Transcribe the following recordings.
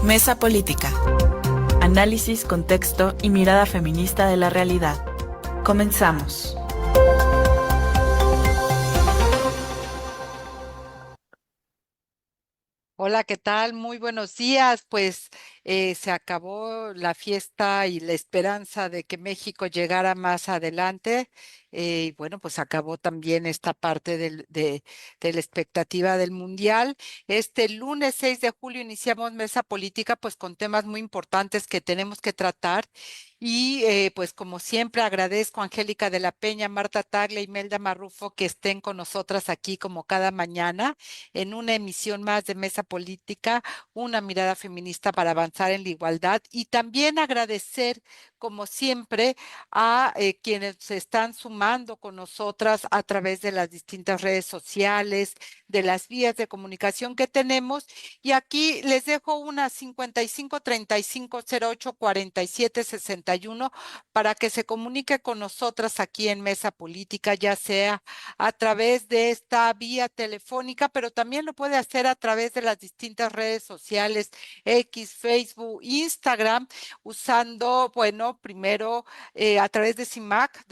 Mesa Política. Análisis, contexto y mirada feminista de la realidad. Comenzamos. Hola, ¿qué tal? Muy buenos días. Pues se acabó la fiesta y la esperanza de que México llegara más adelante. Y bueno, pues acabó también esta parte de la expectativa del Mundial. Este lunes 6 de julio iniciamos Mesa Política, pues con temas muy importantes que tenemos que tratar. Y pues como siempre agradezco a Angélica de la Peña, Marta Tagle y Melda Marrufo que estén con nosotras aquí como cada mañana en una emisión más de Mesa Política, una mirada feminista para avanzar en la igualdad, y también agradecer, como siempre, a quienes se están sumando con nosotras a través de las distintas redes sociales, de las vías de comunicación que tenemos. Y aquí les dejo una 55 35 08 47 61 para que se comunique con nosotras aquí en Mesa Política, ya sea a través de esta vía telefónica, pero también lo puede hacer a través de las distintas redes sociales, X, Facebook, Instagram, usando, bueno, primero a través de CIMAC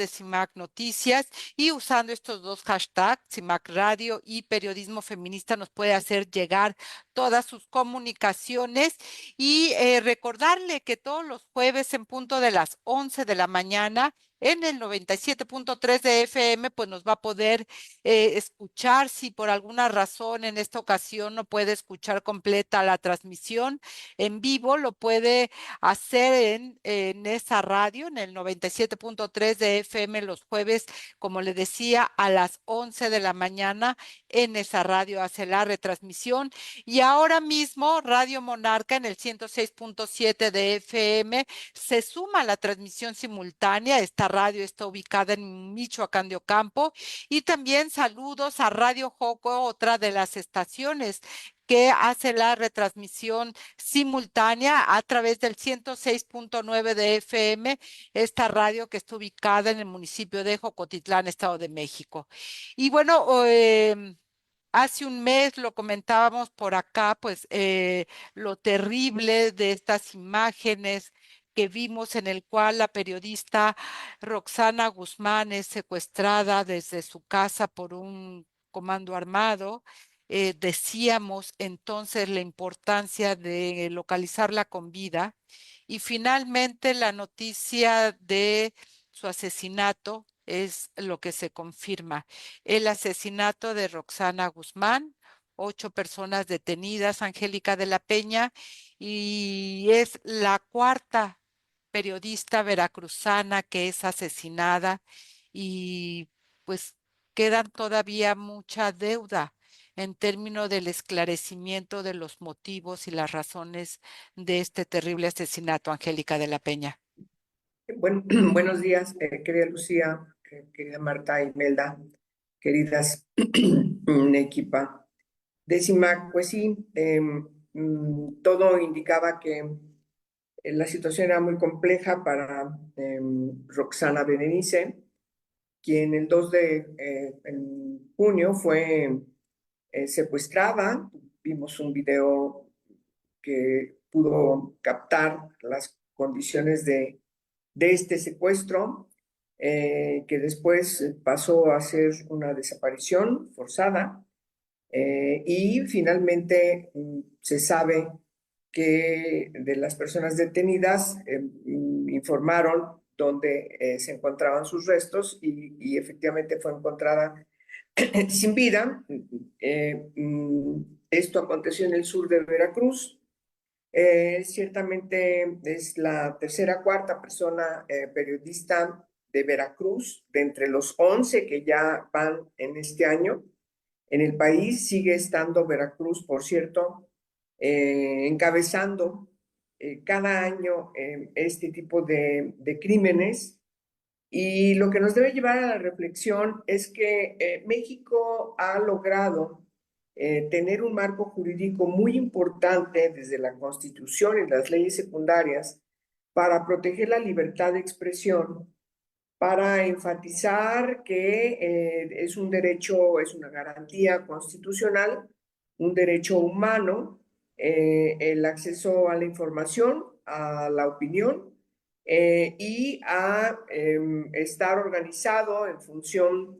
Noticias, y usando estos dos hashtags, CIMAC Radio y Periodismo Feminista, nos puede hacer llegar todas sus comunicaciones. Y recordarle que todos los jueves en punto de las 11 de la mañana, en el 97.3 de FM, pues nos va a poder escuchar. Si por alguna razón en esta ocasión no puede escuchar completa la transmisión en vivo, lo puede hacer en esa radio, en el 97.3 de FM los jueves, como le decía, a las 11 de la mañana. En esa radio hace la retransmisión. Y ahora mismo Radio Monarca en el 106.7 de FM se suma a la transmisión simultánea. Esta radio está ubicada en Michoacán de Ocampo. Y también saludos a Radio Joco, otra de las estaciones que hace la retransmisión simultánea a través del 106.9 de FM, esta radio que está ubicada en el municipio de Jocotitlán, Estado de México. Y bueno, hace un mes lo comentábamos por acá, pues lo terrible de estas imágenes que vimos, en el cual la periodista Roxana Guzmán es secuestrada desde su casa por un comando armado. Decíamos entonces la importancia de localizarla con vida, y finalmente la noticia de su asesinato es lo que se confirma: el asesinato de Roxana Guzmán, 8 personas detenidas, Angélica de la Peña, y es la cuarta periodista veracruzana que es asesinada. Y pues quedan todavía mucha deuda en términos del esclarecimiento de los motivos y las razones de este terrible asesinato, Angélica de la Peña. Bueno, buenos días, querida Lucía, querida Marta y Melda, queridas equipa. Décima, pues sí, todo indicaba que la situación era muy compleja para Roxana Berenice, quien el 2 de en junio fue secuestrada. Vimos un video que pudo captar las condiciones de este secuestro, que después pasó a ser una desaparición forzada, y finalmente se sabe que de las personas detenidas informaron dónde se encontraban sus restos, y efectivamente fue encontrada sin vida. Esto aconteció en el sur de Veracruz. Ciertamente es la tercera, cuarta persona periodista de Veracruz, de entre los 11 que ya van en este año. En el país sigue estando Veracruz, por cierto, encabezando cada año este tipo de crímenes. Y lo que nos debe llevar a la reflexión es que México ha logrado tener un marco jurídico muy importante desde la Constitución y las leyes secundarias para proteger la libertad de expresión, para enfatizar que es un derecho, es una garantía constitucional, un derecho humano, el acceso a la información, a la opinión y a estar organizado en función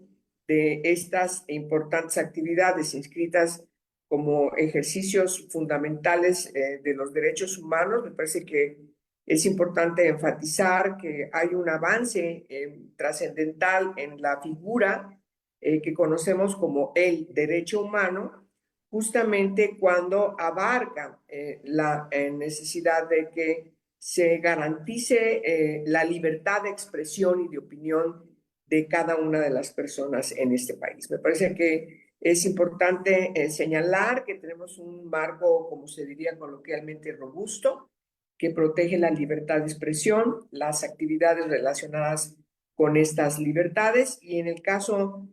de estas importantes actividades inscritas como ejercicios fundamentales de los derechos humanos. Me parece que es importante enfatizar que hay un avance trascendental en la figura que conocemos como el derecho humano, justamente cuando abarca la necesidad de que se garantice la libertad de expresión y de opinión de cada una de las personas en este país. Me parece que es importante señalar que tenemos un marco, como se diría coloquialmente, robusto, que protege la libertad de expresión, las actividades relacionadas con estas libertades, y en el caso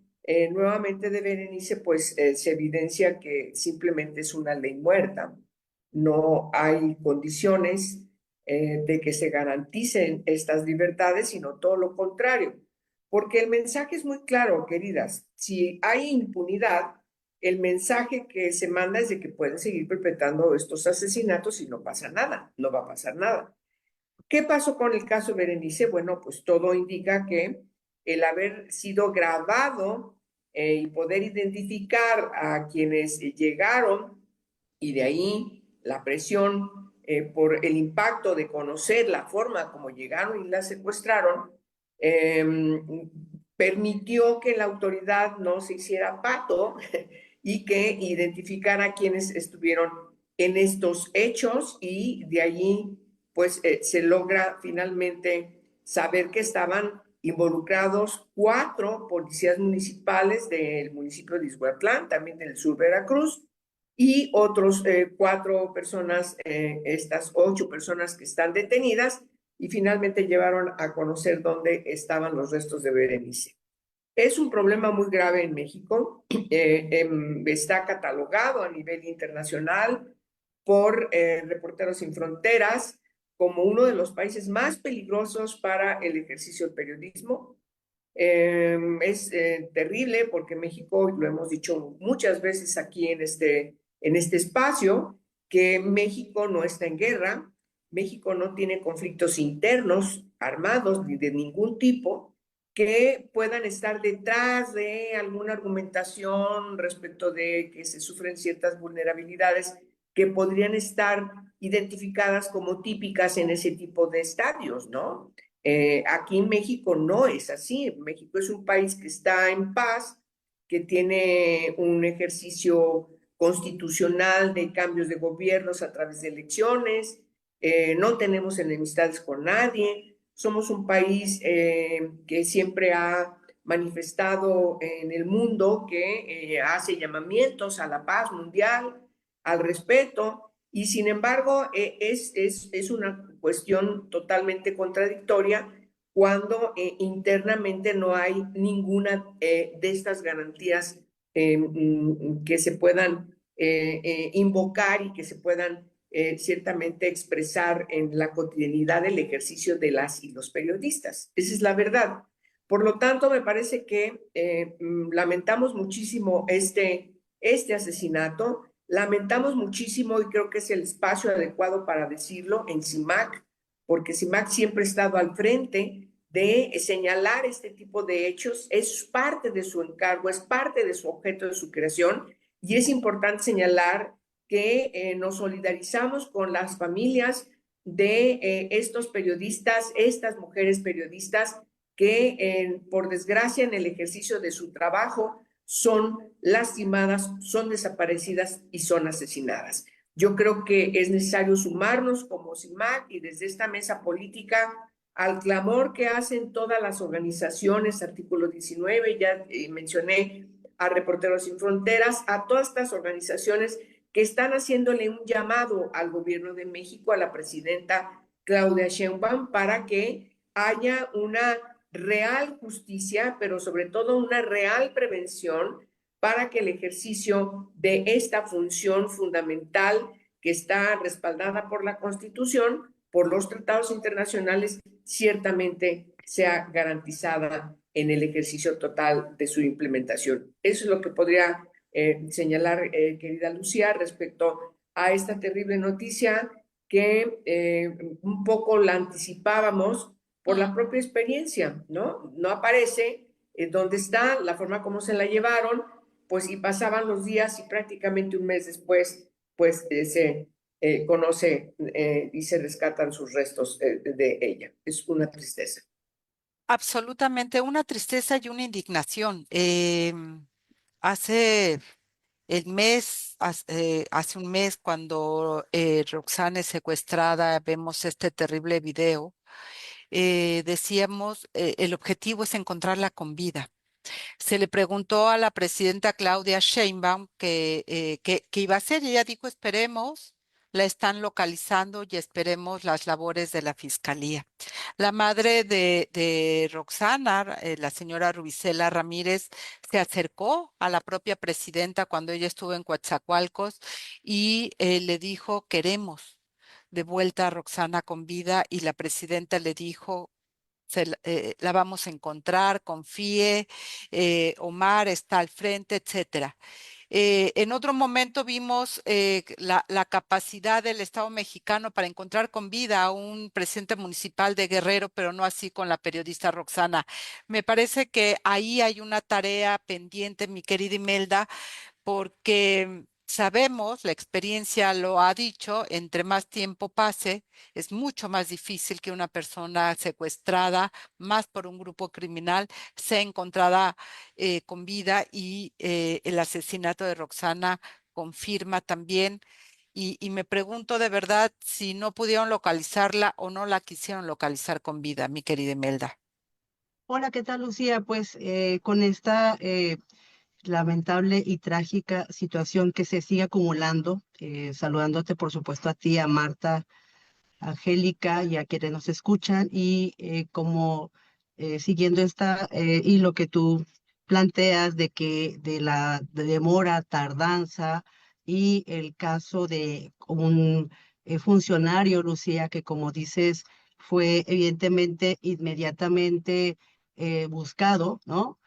nuevamente de Berenice, pues se evidencia que simplemente es una ley muerta. No hay condiciones de que se garanticen estas libertades, sino todo lo contrario. Porque el mensaje es muy claro, queridas. Si hay impunidad, el mensaje que se manda es de que pueden seguir perpetrando estos asesinatos y no pasa nada, no va a pasar nada. ¿Qué pasó con el caso Berenice? Bueno, pues todo indica que el haber sido grabado y poder identificar a quienes llegaron, y de ahí la presión por el impacto de conocer la forma como llegaron y la secuestraron, eh, permitió que la autoridad no se hiciera pato y que identificara a quienes estuvieron en estos hechos, y de allí pues se logra finalmente saber que estaban involucrados 4 policías municipales del municipio de Izhuatlán, también del sur Veracruz, y otros 4 personas, estas 8 personas que están detenidas, y finalmente llevaron a conocer dónde estaban los restos de Berenice. Es un problema muy grave en México, está catalogado a nivel internacional por Reporteros Sin Fronteras como uno de los países más peligrosos para el ejercicio del periodismo. Es terrible porque México, lo hemos dicho muchas veces aquí en este espacio, que México no está en guerra, México no tiene conflictos internos armados ni de ningún tipo que puedan estar detrás de alguna argumentación respecto de que se sufren ciertas vulnerabilidades que podrían estar identificadas como típicas en ese tipo de estadios, ¿no? Aquí en México no es así. México es un país que está en paz, que tiene un ejercicio constitucional de cambios de gobiernos a través de elecciones, no tenemos enemistades con nadie, somos un país que siempre ha manifestado en el mundo que hace llamamientos a la paz mundial, al respeto, y sin embargo es una cuestión totalmente contradictoria cuando internamente no hay ninguna de estas garantías que se puedan invocar y que se puedan ciertamente expresar en la cotidianidad del ejercicio de las y los periodistas. Esa es la verdad. Por lo tanto, me parece que lamentamos muchísimo este asesinato, lamentamos muchísimo, y creo que es el espacio adecuado para decirlo, en CIMAC, porque CIMAC siempre ha estado al frente de señalar este tipo de hechos, es parte de su encargo, es parte de su objeto de su creación, y es importante señalar que nos solidarizamos con las familias de estos periodistas, estas mujeres periodistas que por desgracia en el ejercicio de su trabajo son lastimadas, son desaparecidas y son asesinadas. Yo creo que es necesario sumarnos como CIMAC y desde esta mesa política al clamor que hacen todas las organizaciones, artículo 19, ya mencioné a Reporteros Sin Fronteras, a todas estas organizaciones que están haciéndole un llamado al gobierno de México, a la presidenta Claudia Sheinbaum, para que haya una real justicia, pero sobre todo una real prevención para que el ejercicio de esta función fundamental que está respaldada por la Constitución, por los tratados internacionales, ciertamente sea garantizada en el ejercicio total de su implementación. Eso es lo que podría señalar, querida Lucía, respecto a esta terrible noticia que un poco la anticipábamos por la propia experiencia, ¿no? No aparece dónde está, la forma como se la llevaron, pues y pasaban los días y prácticamente un mes después, pues se conoce y se rescatan sus restos de ella. Es una tristeza. Absolutamente una tristeza y una indignación. Hace hace un mes, cuando Roxana es secuestrada, vemos este terrible video. Decíamos, el objetivo es encontrarla con vida. Se le preguntó a la presidenta Claudia Sheinbaum qué iba a hacer y ella dijo, esperemos, la están localizando y esperemos las labores de la fiscalía. La madre de Roxana, la señora Rubicela Ramírez, se acercó a la propia presidenta cuando ella estuvo en Coatzacoalcos y le dijo, queremos de vuelta a Roxana con vida, y la presidenta le dijo, la vamos a encontrar, confíe, Omar está al frente, etcétera. En otro momento vimos la capacidad del Estado mexicano para encontrar con vida a un presidente municipal de Guerrero, pero no así con la periodista Roxana. Me parece que ahí hay una tarea pendiente, mi querida Imelda, porque sabemos, la experiencia lo ha dicho, entre más tiempo pase, es mucho más difícil que una persona secuestrada, más por un grupo criminal, sea encontrada con vida, y el asesinato de Roxana confirma también. Y me pregunto de verdad si no pudieron localizarla o no la quisieron localizar con vida, mi querida Imelda. Hola, ¿qué tal, Lucía? Pues con esta lamentable y trágica situación que se sigue acumulando, saludándote por supuesto a ti, a Marta, a Angélica y a quienes nos escuchan, y como siguiendo esta y lo que tú planteas de que de la demora, tardanza y el caso de un funcionario, Lucía, que como dices fue evidentemente inmediatamente buscado, ¿no?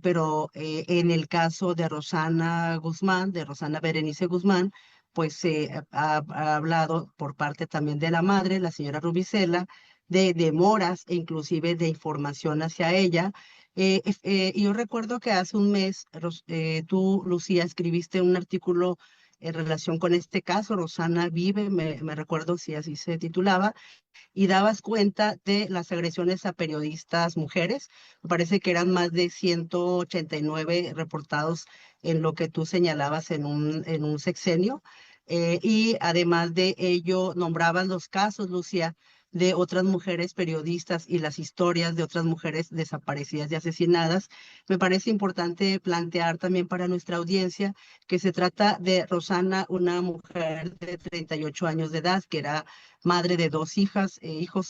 Pero en el caso de Rosana Guzmán, de Rosana Berenice Guzmán, pues se ha hablado por parte también de la madre, la señora Rubicela, de demoras e inclusive de información hacia ella. Y yo recuerdo que hace un mes tú, Lucía, escribiste un artículo en relación con este caso, Rosana vive, me recuerdo si así se titulaba, y dabas cuenta de las agresiones a periodistas mujeres. Me parece que eran más de 189 reportados en lo que tú señalabas en un sexenio. Y además de ello, nombrabas los casos, Lucía, de otras mujeres periodistas y las historias de otras mujeres desaparecidas y asesinadas. Me parece importante plantear también para nuestra audiencia que se trata de Rosana, una mujer de 38 años de edad, que era madre de dos hijos,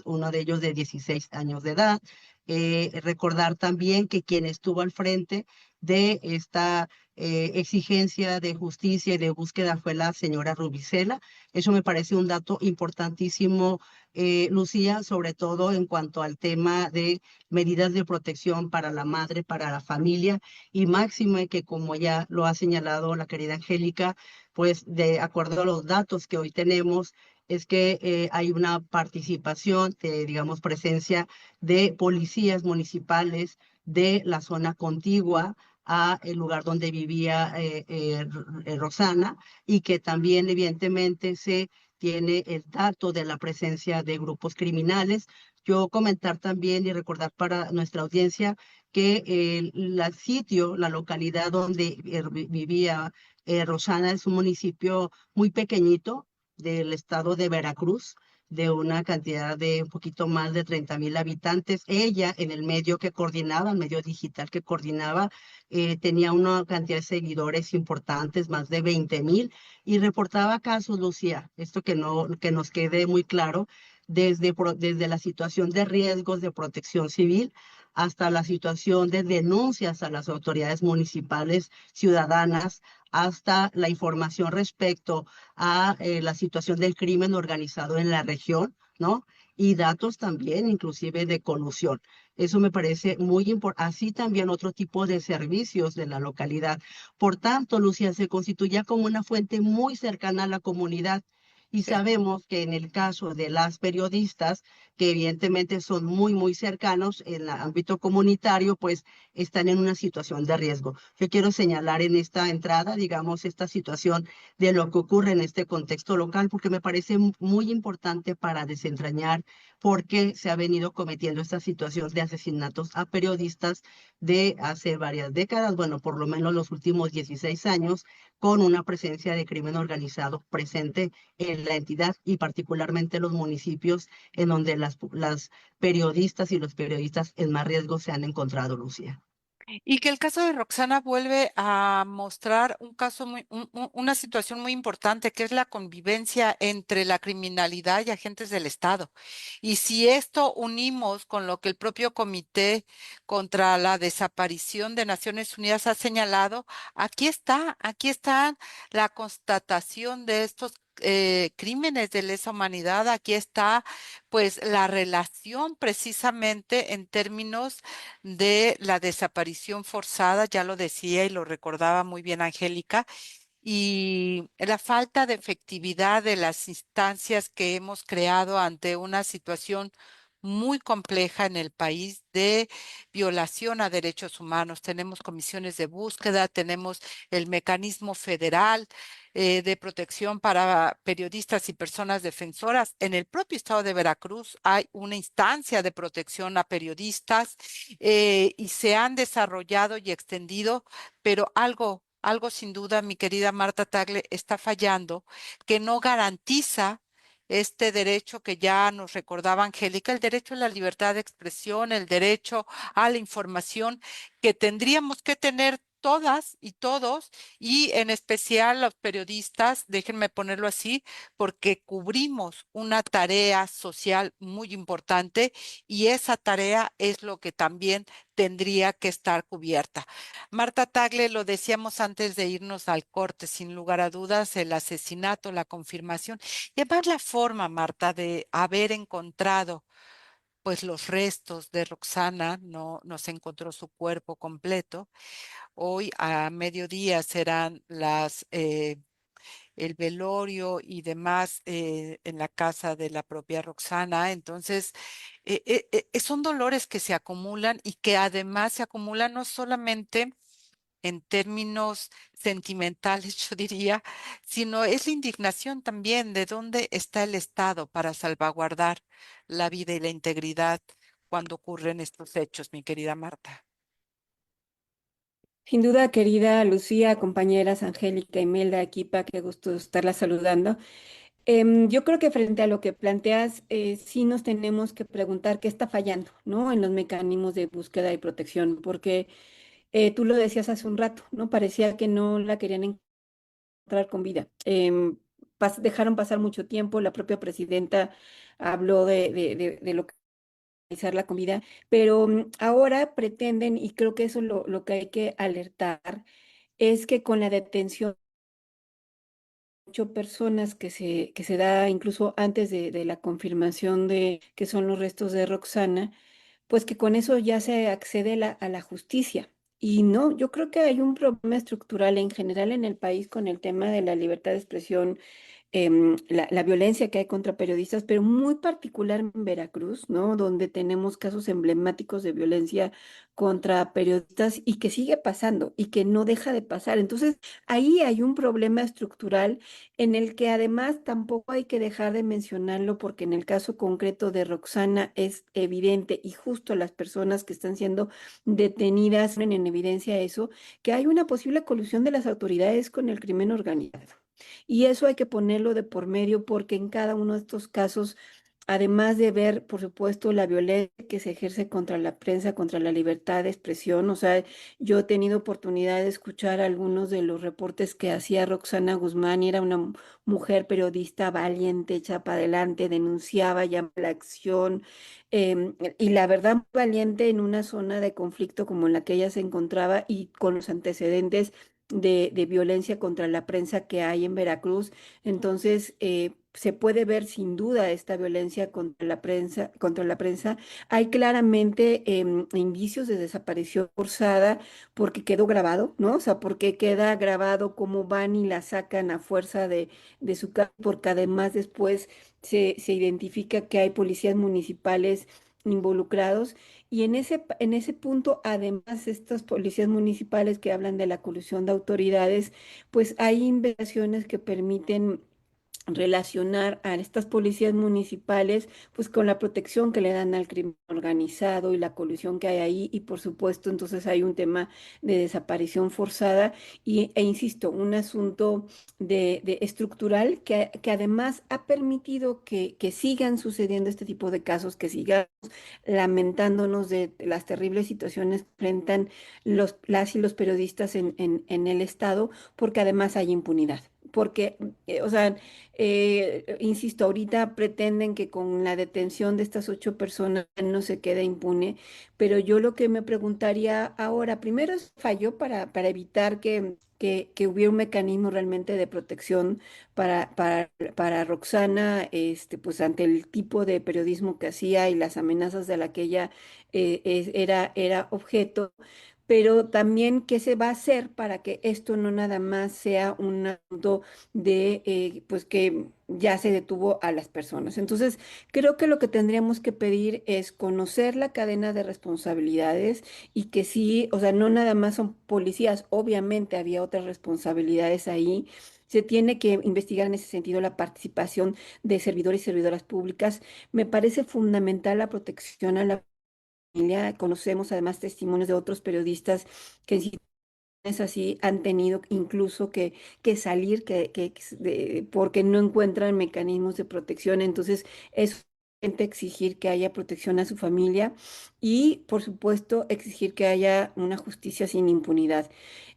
uno de ellos de 16 años de edad. Recordar también que quien estuvo al frente de esta exigencia de justicia y de búsqueda fue la señora Rubicela. Eso me parece un dato importantísimo, Lucía, sobre todo en cuanto al tema de medidas de protección para la madre, para la familia, y máxime que, como ya lo ha señalado la querida Angélica, pues de acuerdo a los datos que hoy tenemos, es que hay una participación, digamos, presencia de policías municipales de la zona contigua a el lugar donde vivía Rosana, y que también evidentemente se tiene el dato de la presencia de grupos criminales. Yo comentar también y recordar para nuestra audiencia que el sitio, la localidad donde vivía Rosana es un municipio muy pequeñito del estado de Veracruz, de una cantidad de un poquito más de 30,000 habitantes. Ella, en el medio que coordinaba, el medio digital que coordinaba, tenía una cantidad de seguidores importantes, más de 20,000, y reportaba casos, Lucía, esto que, no, que nos quede muy claro, desde la situación de riesgos de protección civil hasta la situación de denuncias a las autoridades municipales ciudadanas, hasta la información respecto a la situación del crimen organizado en la región, ¿no? y datos también, inclusive de colusión. Eso me parece muy importante. Así también otro tipo de servicios de la localidad. Por tanto, Lucía, se constituye como una fuente muy cercana a la comunidad. Y Sí. sabemos que en el caso de las periodistas, que evidentemente son muy, muy cercanos en el ámbito comunitario, pues están en una situación de riesgo. Yo quiero señalar en esta entrada, digamos, esta situación de lo que ocurre en este contexto local, porque me parece muy importante para desentrañar por qué se ha venido cometiendo esta situación de asesinatos a periodistas de hace varias décadas, bueno, por lo menos los últimos 16 años, con una presencia de crimen organizado presente en la entidad y particularmente los municipios en donde las periodistas y los periodistas en más riesgo se han encontrado, Lucía. Y que el caso de Roxana vuelve a mostrar un caso una situación muy importante, que es la convivencia entre la criminalidad y agentes del Estado. Y si esto unimos con lo que el propio Comité contra la Desaparición de Naciones Unidas ha señalado, aquí está la constatación de estos crímenes de lesa humanidad. Aquí está, pues, la relación precisamente en términos de la desaparición forzada, ya lo decía y lo recordaba muy bien Angélica, y la falta de efectividad de las instancias que hemos creado ante una situación muy compleja en el país de violación a derechos humanos. Tenemos comisiones de búsqueda, tenemos el mecanismo federal de protección para periodistas y personas defensoras. En el propio estado de Veracruz hay una instancia de protección a periodistas y se han desarrollado y extendido, pero algo sin duda, mi querida Marta Tagle, está fallando, que no garantiza este derecho que ya nos recordaba Angélica, el derecho a la libertad de expresión, el derecho a la información que tendríamos que tener todas y todos, y en especial los periodistas, déjenme ponerlo así, porque cubrimos una tarea social muy importante y esa tarea es lo que también tendría que estar cubierta. Marta Tagle, lo decíamos antes de irnos al corte, sin lugar a dudas, el asesinato, la confirmación, y además la forma, Marta, de haber encontrado pues los restos de Roxana, no se encontró su cuerpo completo. Hoy a mediodía serán el velorio y demás en la casa de la propia Roxana. Entonces, son dolores que se acumulan y que además se acumulan no solamente en términos sentimentales, yo diría, sino es la indignación también de dónde está el Estado para salvaguardar la vida y la integridad cuando ocurren estos hechos, mi querida Marta. Sin duda, querida Lucía, compañeras Angélica, Imelda, Equipa, qué gusto estarla saludando. Yo creo que frente a lo que planteas, sí nos tenemos que preguntar qué está fallando, ¿no? En los mecanismos de búsqueda y protección, porque tú lo decías hace un rato, ¿no? Parecía que no la querían encontrar con vida. Dejaron pasar mucho tiempo, la propia presidenta habló de localizar la comida, pero ahora pretenden, y creo que eso es lo que hay que alertar, es que con la detención de 8 personas que se da incluso antes de la confirmación de que son los restos de Roxana, pues que con eso ya se accede a la justicia. Y no, yo creo que hay un problema estructural en general en el país con el tema de la libertad de expresión, la violencia que hay contra periodistas, pero muy particular en Veracruz, ¿no? Donde tenemos casos emblemáticos de violencia contra periodistas y que sigue pasando y que no deja de pasar. Entonces, ahí hay un problema estructural en el que además tampoco hay que dejar de mencionarlo porque en el caso concreto de Roxana es evidente y justo las personas que están siendo detenidas ponen en evidencia eso, que hay una posible colusión de las autoridades con el crimen organizado. Y eso hay que ponerlo de por medio porque en cada uno de estos casos, además de ver, por supuesto, la violencia que se ejerce contra la prensa, contra la libertad de expresión, o sea, yo he tenido oportunidad de escuchar algunos de los reportes que hacía Roxana Guzmán y era una mujer periodista valiente, hecha para adelante, denunciaba, llamaba a la acción, y la verdad valiente en una zona de conflicto como en la que ella se encontraba y con los antecedentes de violencia contra la prensa que hay en Veracruz. Entonces, se puede ver sin duda esta violencia contra la prensa, contra la prensa. Hay claramente indicios de desaparición forzada porque quedó grabado, ¿no? O sea, porque queda grabado cómo van y la sacan a fuerza de su casa, porque además después se identifica que hay policías municipales involucrados. Y en ese punto, además, estas policías municipales que hablan de la colusión de autoridades, pues hay investigaciones que permiten relacionar a estas policías municipales pues con la protección que le dan al crimen organizado y la colusión que hay ahí y por supuesto entonces hay un tema de desaparición forzada e insisto, un asunto de estructural que además ha permitido que sigan sucediendo este tipo de casos, que sigamos lamentándonos de las terribles situaciones que enfrentan las y los periodistas en el Estado, porque además hay impunidad. Porque, o sea, insisto, ahorita pretenden que con la detención de estas 8 personas no se quede impune, pero yo lo que me preguntaría ahora, primero es falló para evitar que hubiera un mecanismo realmente de protección para Roxana, pues ante el tipo de periodismo que hacía y las amenazas de la que ella era objeto. Pero también, ¿qué se va a hacer para que esto no nada más sea un asunto de pues que ya se detuvo a las personas? Entonces, creo que lo que tendríamos que pedir es conocer la cadena de responsabilidades y que sí, o sea, no nada más son policías, obviamente había otras responsabilidades ahí. Se tiene que investigar en ese sentido la participación de servidores y servidoras públicas. Me parece fundamental la protección a la familia. Conocemos además testimonios de otros periodistas que en situaciones así han tenido incluso que salir porque no encuentran mecanismos de protección. Entonces, es urgente exigir que haya protección a su familia y, por supuesto, exigir que haya una justicia sin impunidad.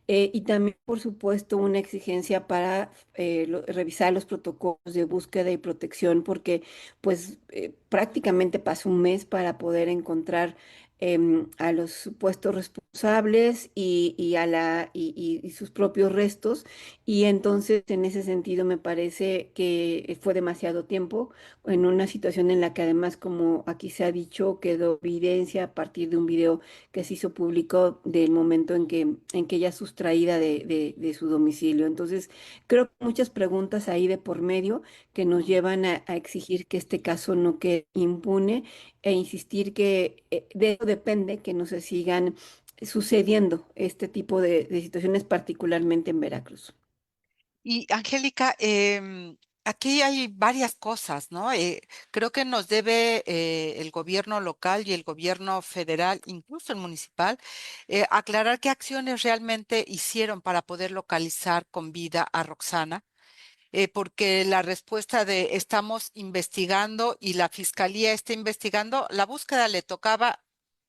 Y también, por supuesto, una exigencia para revisar los protocolos de búsqueda y protección, porque pues prácticamente pasó un mes para poder encontrar a los supuestos responsables y sus propios restos. Y entonces, en ese sentido, me parece que fue demasiado tiempo en una situación en la que además, como aquí se ha dicho, quedó evidencia a partir de un video que se hizo público del momento en que ella es sustraída de su domicilio. Entonces, creo que muchas preguntas ahí de por medio que nos llevan a exigir que este caso no quede impune e insistir que de eso depende que no se sigan sucediendo este tipo de situaciones, particularmente en Veracruz. Y Angélica, aquí hay varias cosas, ¿no? Creo que nos debe el gobierno local y el gobierno federal, incluso el municipal, aclarar qué acciones realmente hicieron para poder localizar con vida a Roxana, porque la respuesta de estamos investigando y la fiscalía está investigando, la búsqueda le tocaba.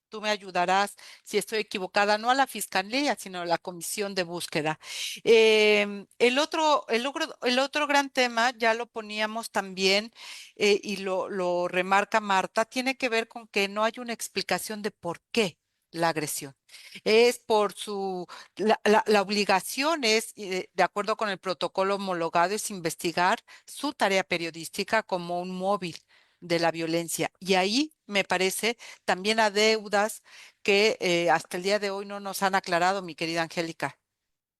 Tú me ayudarás si estoy equivocada, no a la fiscalía, sino a la comisión de búsqueda. El otro gran tema, ya lo poníamos también y lo remarca Marta, tiene que ver con que no hay una explicación de por qué la agresión. Es por la obligación es, de acuerdo con el protocolo homologado, es investigar su tarea periodística como un móvil de la violencia. Y ahí me parece también a deudas que hasta el día de hoy no nos han aclarado, mi querida Angélica.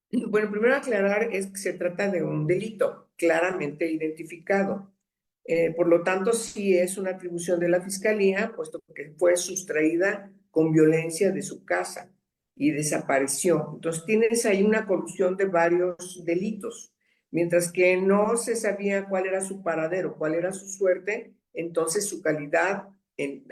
Bueno, primero aclarar es que se trata de un delito claramente identificado. Por lo tanto, sí es una atribución de la Fiscalía, puesto que fue sustraída con violencia de su casa y desapareció. Entonces, tienes ahí una colusión de varios delitos. Mientras que no se sabía cuál era su paradero, cuál era su suerte, entonces su calidad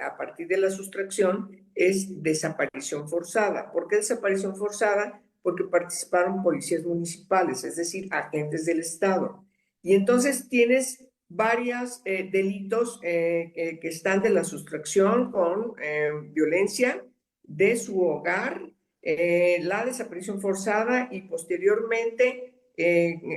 a partir de la sustracción es desaparición forzada. ¿Por qué desaparición forzada? Porque participaron policías municipales, es decir, agentes del Estado. Y entonces tienes varios delitos que están de la sustracción con violencia de su hogar, la desaparición forzada y posteriormente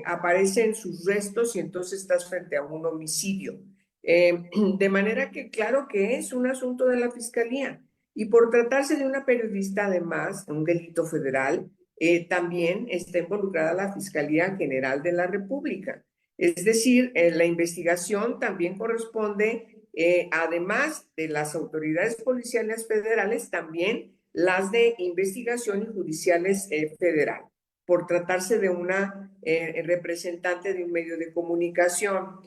aparecen sus restos y entonces estás frente a un homicidio. De manera que claro que es un asunto de la Fiscalía y por tratarse de una periodista además, un delito federal, también está involucrada la Fiscalía General de la República. Es decir, la investigación también corresponde, además de las autoridades policiales federales, también las de investigación y judiciales federal, por tratarse de una representante de un medio de comunicación.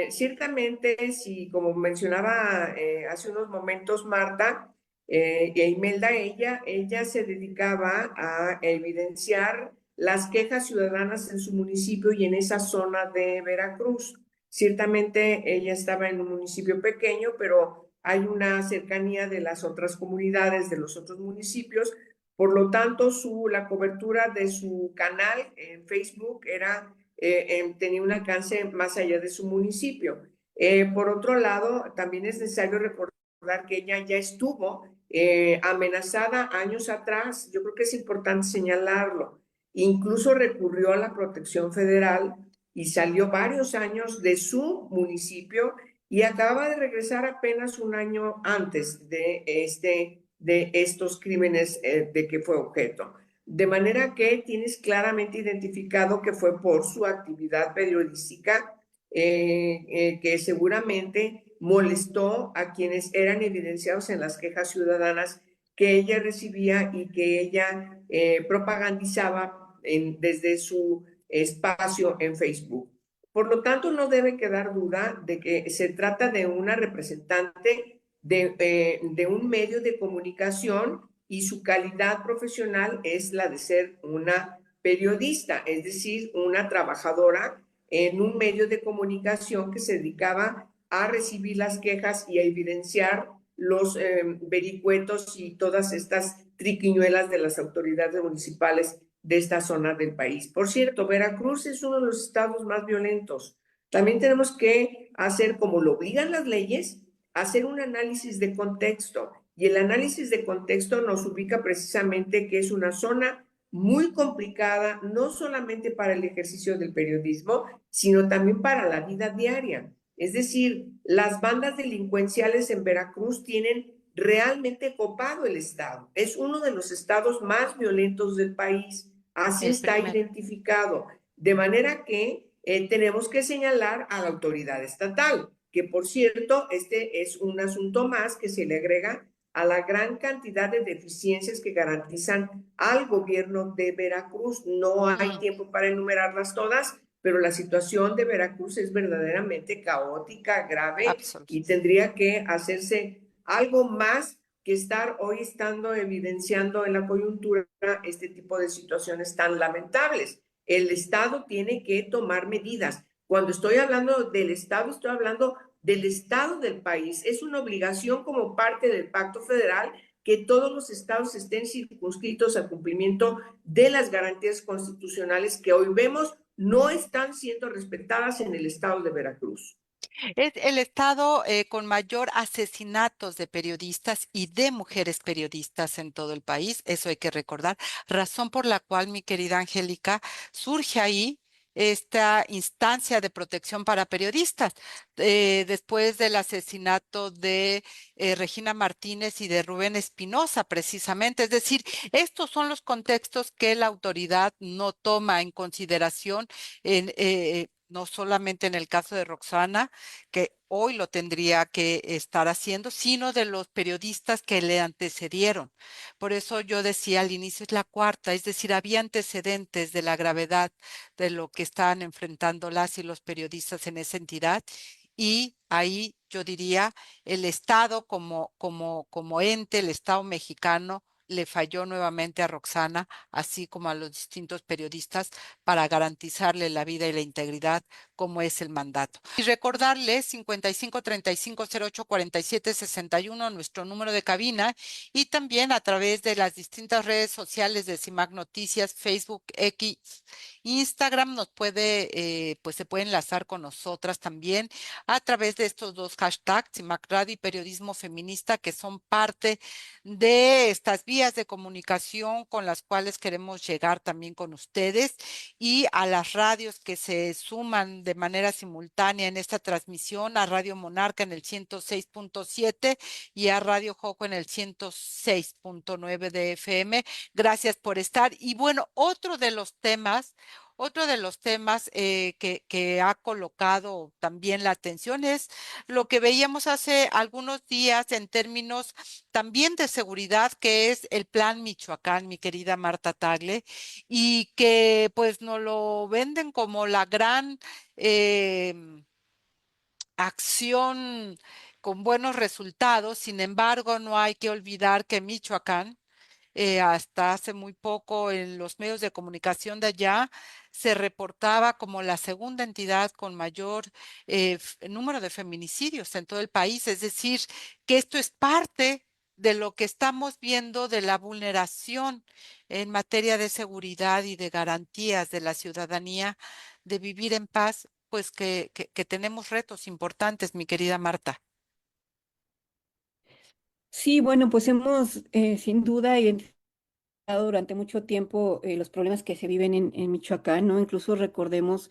Ciertamente, si como mencionaba hace unos momentos Marta, Imelda, ella se dedicaba a evidenciar las quejas ciudadanas en su municipio y en esa zona de Veracruz. Ciertamente ella estaba en un municipio pequeño, pero hay una cercanía de las otras comunidades, de los otros municipios. Por lo tanto, la cobertura de su canal en Facebook tenía un alcance más allá de su municipio. Por otro lado, también es necesario recordar que ella ya estuvo amenazada años atrás. Yo creo que es importante señalarlo. Incluso recurrió a la protección federal y salió varios años de su municipio y acaba de regresar apenas un año antes de estos crímenes de que fue objeto. De manera que tienes claramente identificado que fue por su actividad periodística que seguramente molestó a quienes eran evidenciados en las quejas ciudadanas que ella recibía y que ella propagandizaba desde su espacio en Facebook. Por lo tanto, no debe quedar duda de que se trata de una representante de un medio de comunicación y su calidad profesional es la de ser una periodista, es decir, una trabajadora en un medio de comunicación que se dedicaba a recibir las quejas y a evidenciar los vericuetos y todas estas triquiñuelas de las autoridades municipales de esta zona del país. Por cierto, Veracruz es uno de los estados más violentos. También tenemos que hacer, como lo obligan las leyes, hacer un análisis de contexto. Y el análisis de contexto nos ubica precisamente que es una zona muy complicada, no solamente para el ejercicio del periodismo, sino también para la vida diaria. Es decir, las bandas delincuenciales en Veracruz tienen realmente copado el estado. Es uno de los estados más violentos del país. Así está identificado. De manera que tenemos que señalar a la autoridad estatal, que por cierto, este es un asunto más que se le agrega a la gran cantidad de deficiencias que garantizan al gobierno de Veracruz. No hay tiempo para enumerarlas todas, pero la situación de Veracruz es verdaderamente caótica, grave, y tendría que hacerse algo más que estar hoy estando evidenciando en la coyuntura este tipo de situaciones tan lamentables. El Estado tiene que tomar medidas. Cuando estoy hablando del Estado, estoy hablando del Estado del país. Es una obligación como parte del Pacto Federal que todos los estados estén circunscritos al cumplimiento de las garantías constitucionales que hoy vemos no están siendo respetadas en el estado de Veracruz. Es el estado con mayor asesinatos de periodistas y de mujeres periodistas en todo el país, eso hay que recordar, razón por la cual, mi querida Angélica, surge ahí esta instancia de protección para periodistas. Después del asesinato de Regina Martínez y de Rubén Espinosa, precisamente. Es decir, estos son los contextos que la autoridad no toma en consideración no solamente en el caso de Roxana, que hoy lo tendría que estar haciendo, sino de los periodistas que le antecedieron. Por eso yo decía al inicio es la cuarta, es decir, había antecedentes de la gravedad de lo que estaban enfrentando las y los periodistas en esa entidad. Y ahí yo diría el Estado como ente, el Estado mexicano, le falló nuevamente a Roxana, así como a los distintos periodistas, para garantizarle la vida y la integridad, como es el mandato. Y recordarles 5535084761, nuestro número de cabina, y también a través de las distintas redes sociales de CIMAC Noticias, Facebook, X Instagram, nos puede, pues se puede enlazar con nosotras también a través de estos dos hashtags, CIMAC Radio y Periodismo Feminista, que son parte de estas vías de comunicación con las cuales queremos llegar también con ustedes, y a las radios que se suman de manera simultánea en esta transmisión, a Radio Monarca en el 106.7 y a Radio Joco en el 106.9 de FM. Gracias por estar. Y bueno, otro de los temas que ha colocado también la atención es lo que veíamos hace algunos días en términos también de seguridad, que es el Plan Michoacán, mi querida Marta Tagle, y que pues nos lo venden como la gran acción con buenos resultados. Sin embargo, no hay que olvidar que Michoacán, hasta hace muy poco en los medios de comunicación de allá, se reportaba como la segunda entidad con mayor número de feminicidios en todo el país. Es decir, que esto es parte de lo que estamos viendo de la vulneración en materia de seguridad y de garantías de la ciudadanía de vivir en paz, pues que tenemos retos importantes, mi querida Marta. Sí, bueno, pues hemos sin duda identificado durante mucho tiempo los problemas que se viven en Michoacán, ¿no? Incluso recordemos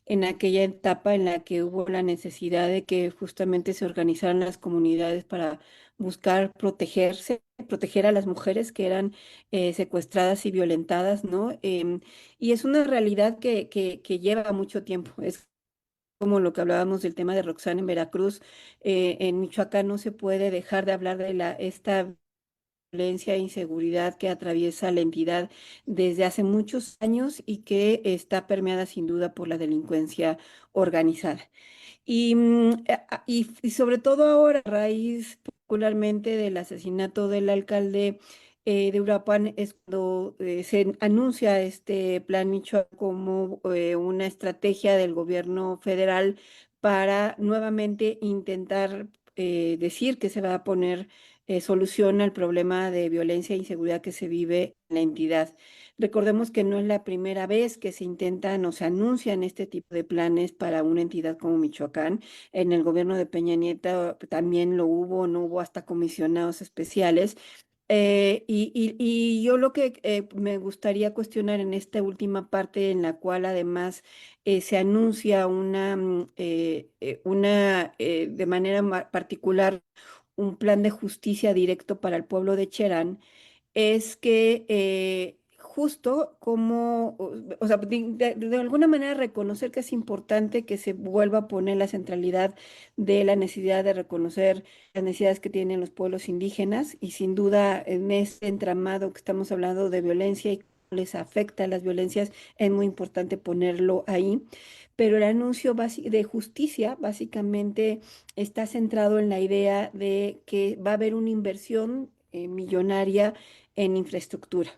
en aquella etapa en la que hubo la necesidad de que justamente se organizaran las comunidades para buscar protegerse, proteger a las mujeres que eran secuestradas y violentadas, ¿no? Y es una realidad que lleva mucho tiempo. Es como lo que hablábamos del tema de Roxana en Veracruz. En Michoacán no se puede dejar de hablar de esta violencia e inseguridad que atraviesa la entidad desde hace muchos años y que está permeada sin duda por la delincuencia organizada. Y sobre todo ahora, a raíz particularmente del asesinato del alcalde de Uruapan, es cuando se anuncia este Plan Michoacán como una estrategia del gobierno federal para nuevamente intentar decir que se va a poner solución al problema de violencia e inseguridad que se vive en la entidad. Recordemos que no es la primera vez que se intentan o se anuncian este tipo de planes para una entidad como Michoacán. En el gobierno de Peña Nieto también lo hubo, no hubo hasta comisionados especiales. Y yo lo que me gustaría cuestionar en esta última parte, en la cual además se anuncia de manera particular un plan de justicia directo para el pueblo de Cherán, es que justo como, o sea, de alguna manera reconocer que es importante que se vuelva a poner la centralidad de la necesidad de reconocer las necesidades que tienen los pueblos indígenas, y sin duda en este entramado que estamos hablando de violencia y cómo les afecta las violencias, es muy importante ponerlo ahí. Pero el anuncio de justicia básicamente está centrado en la idea de que va a haber una inversión millonaria en infraestructura.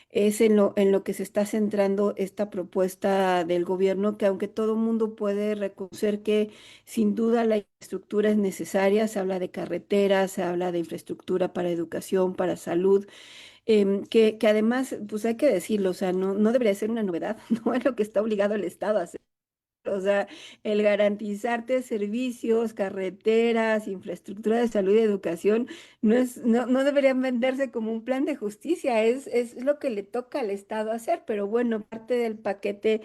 Es en lo que se está centrando esta propuesta del gobierno, que aunque todo el mundo puede reconocer que sin duda la infraestructura es necesaria, se habla de carreteras, se habla de infraestructura para educación, para salud, que además, pues hay que decirlo, o sea, no debería ser una novedad, no es lo que está obligado el Estado a hacer. O sea, el garantizarte servicios, carreteras, infraestructura de salud y educación, no deberían venderse como un plan de justicia, es lo que le toca al Estado hacer, pero bueno, parte del paquete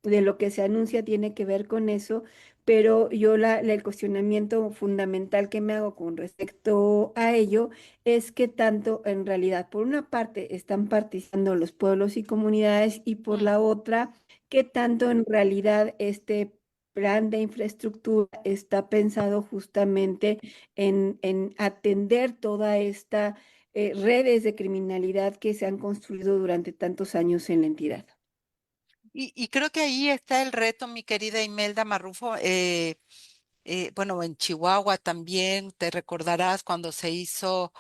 de lo que se anuncia tiene que ver con eso, pero yo el cuestionamiento fundamental que me hago con respecto a ello es que tanto en realidad, por una parte, están participando los pueblos y comunidades, y por la otra, ¿qué tanto en realidad este plan de infraestructura está pensado justamente en atender toda esta redes de criminalidad que se han construido durante tantos años en la entidad? Y creo que ahí está el reto, mi querida Imelda Marrufo. bueno, en Chihuahua también, te recordarás cuando se hizo,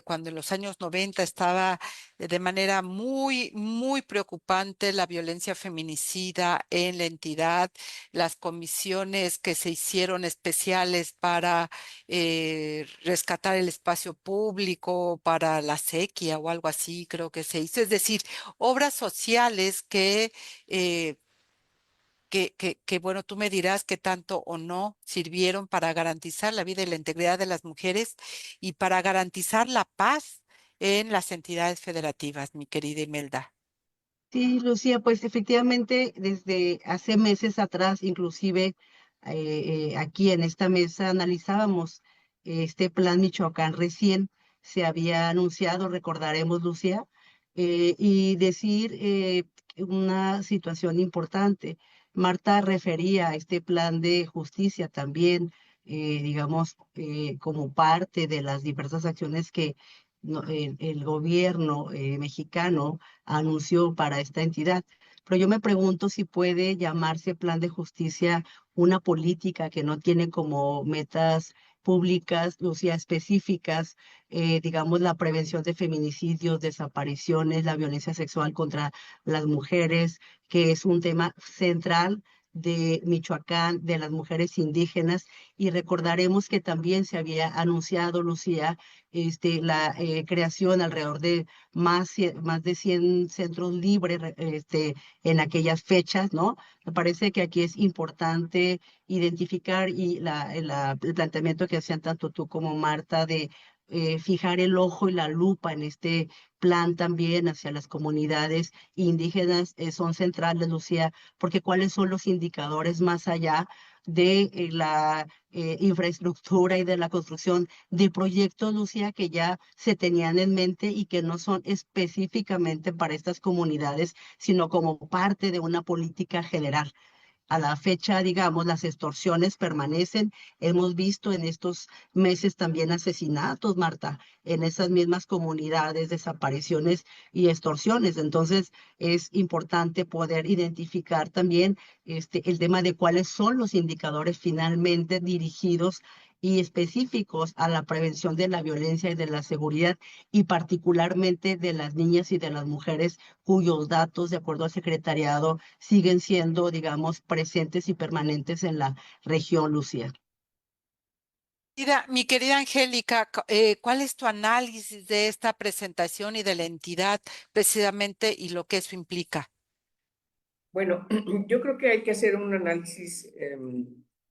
cuando en los años 90 estaba de manera muy, muy preocupante la violencia feminicida en la entidad, las comisiones que se hicieron especiales para rescatar el espacio público, para la sequía o algo así, creo que se hizo. Es decir, obras sociales bueno, tú me dirás qué tanto o no sirvieron para garantizar la vida y la integridad de las mujeres y para garantizar la paz en las entidades federativas, mi querida Imelda. Sí, Lucía, pues efectivamente desde hace meses atrás, inclusive aquí en esta mesa analizábamos este plan Michoacán recién se había anunciado, recordaremos, Lucía, y decir una situación importante. Marta refería a este plan de justicia también, digamos, como parte de las diversas acciones que el gobierno mexicano anunció para esta entidad. Pero yo me pregunto si puede llamarse plan de justicia una política que no tiene como metas públicas, Lucía, específicas, digamos, la prevención de feminicidios, desapariciones, la violencia sexual contra las mujeres, que es un tema central de Michoacán, de las mujeres indígenas, y recordaremos que también se había anunciado, Lucía, la creación alrededor de más de 100 centros libres en aquellas fechas, ¿no? Me parece que aquí es importante identificar y el planteamiento que hacían tanto tú como Marta de fijar el ojo y la lupa en este plan también hacia las comunidades indígenas son centrales, Lucía, porque cuáles son los indicadores más allá de la infraestructura y de la construcción de proyectos, Lucía, que ya se tenían en mente y que no son específicamente para estas comunidades, sino como parte de una política general. A la fecha, digamos, las extorsiones permanecen. Hemos visto en estos meses también asesinatos, Marta, en esas mismas comunidades, desapariciones y extorsiones. Entonces, es importante poder identificar también el tema de cuáles son los indicadores finalmente dirigidos y específicos a la prevención de la violencia y de la seguridad, y particularmente de las niñas y de las mujeres cuyos datos, de acuerdo al secretariado, siguen siendo, digamos, presentes y permanentes en la región, Lucía. Mira, mi querida Angélica, ¿cuál es tu análisis de esta presentación y de la entidad precisamente y lo que eso implica? Bueno, yo creo que hay que hacer un análisis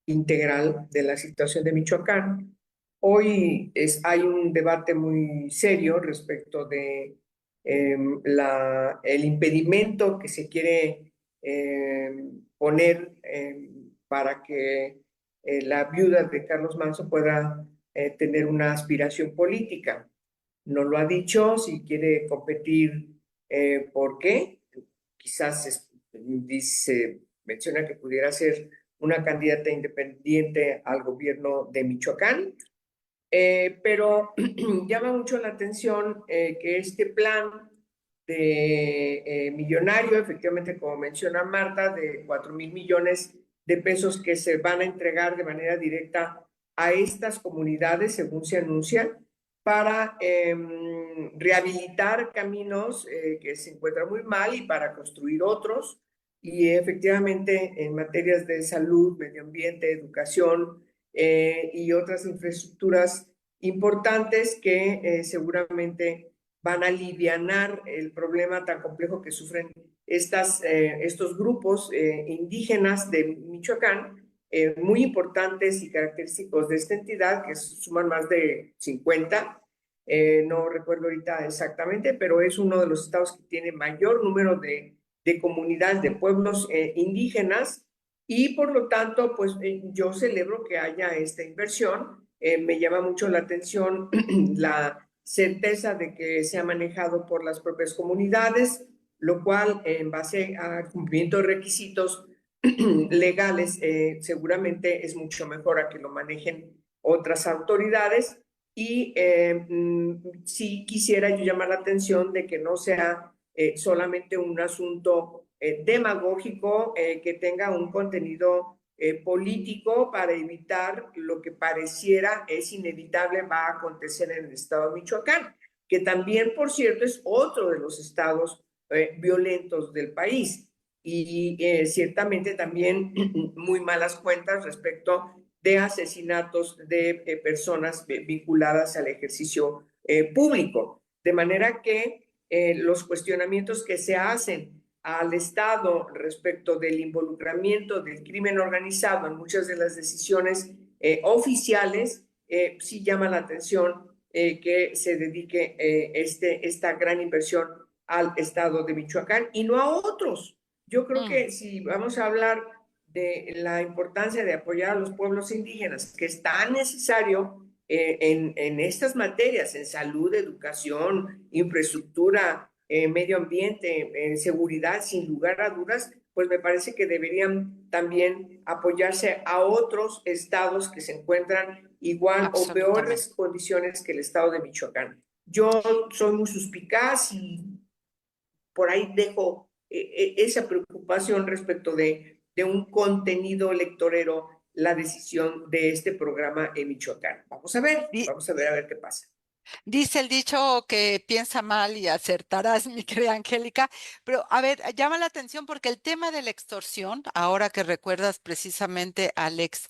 integral de la situación de Michoacán. Hoy hay un debate muy serio respecto de el impedimento que se quiere poner para que la viuda de Carlos Manso pueda tener una aspiración política. No lo ha dicho, si quiere competir, ¿por qué? Quizás menciona que pudiera ser una candidata independiente al gobierno de Michoacán, pero llama mucho la atención que este plan de millonario, efectivamente, como menciona Marta, de 4,000 millones de pesos que se van a entregar de manera directa a estas comunidades, según se anuncia, para rehabilitar caminos que se encuentran muy mal y para construir otros. Y efectivamente, en materias de salud, medio ambiente, educación y otras infraestructuras importantes que seguramente van a alivianar el problema tan complejo que sufren estos grupos indígenas de Michoacán, muy importantes y característicos de esta entidad, que suman más de 50. No recuerdo ahorita exactamente, pero es uno de los estados que tiene mayor número de comunidades, de pueblos indígenas, y por lo tanto, pues yo celebro que haya esta inversión. Me llama mucho la atención la certeza de que se ha manejado por las propias comunidades, lo cual en base a cumplimiento de requisitos legales seguramente es mucho mejor a que lo manejen otras autoridades. Y sí quisiera yo llamar la atención de que no sea solamente un asunto demagógico, que tenga un contenido político para evitar lo que pareciera es inevitable va a acontecer en el estado de Michoacán, que también, por cierto, es otro de los estados violentos del país y ciertamente también muy malas cuentas respecto de asesinatos de personas vinculadas al ejercicio público. De manera que los cuestionamientos que se hacen al Estado respecto del involucramiento del crimen organizado en muchas de las decisiones oficiales, sí llama la atención que se dedique esta gran inversión al Estado de Michoacán y no a otros. Yo creo que si vamos a hablar de la importancia de apoyar a los pueblos indígenas, que es tan necesario en estas materias, en salud, educación, infraestructura, medio ambiente, seguridad, sin lugar a dudas, pues me parece que deberían también apoyarse a otros estados que se encuentran igual o peores condiciones que el estado de Michoacán. Yo soy muy suspicaz y por ahí dejo esa preocupación respecto de un contenido electorero la decisión de este programa en Michoacán. Vamos a ver a ver qué pasa. Dice el dicho que piensa mal y acertarás, mi querida Angélica, pero a ver, llama la atención porque el tema de la extorsión, ahora que recuerdas precisamente al ex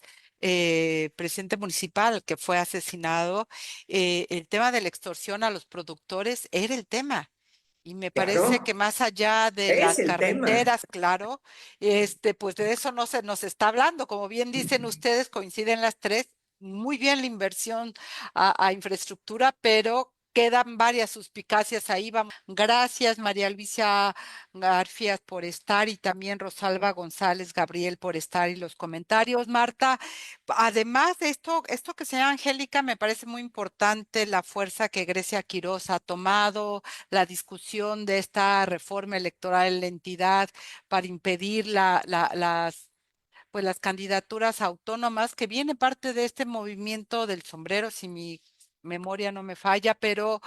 presidente municipal que fue asesinado, el tema de la extorsión a los productores era el tema. Y me parece que más allá de las carreteras, claro, pues de eso no se nos está hablando. Como bien dicen ustedes, coinciden las tres, muy bien la inversión a infraestructura, pero quedan varias suspicacias ahí. Vamos. Gracias, María Luisa Garfias, por estar y también Rosalba González Gabriel por estar y los comentarios. Marta, además de esto que sea Angélica, me parece muy importante la fuerza que Grecia Quiroz ha tomado, la discusión de esta reforma electoral en la entidad para impedir las candidaturas autónomas, que viene parte de este movimiento del sombrero, si mi memoria no me falla, pero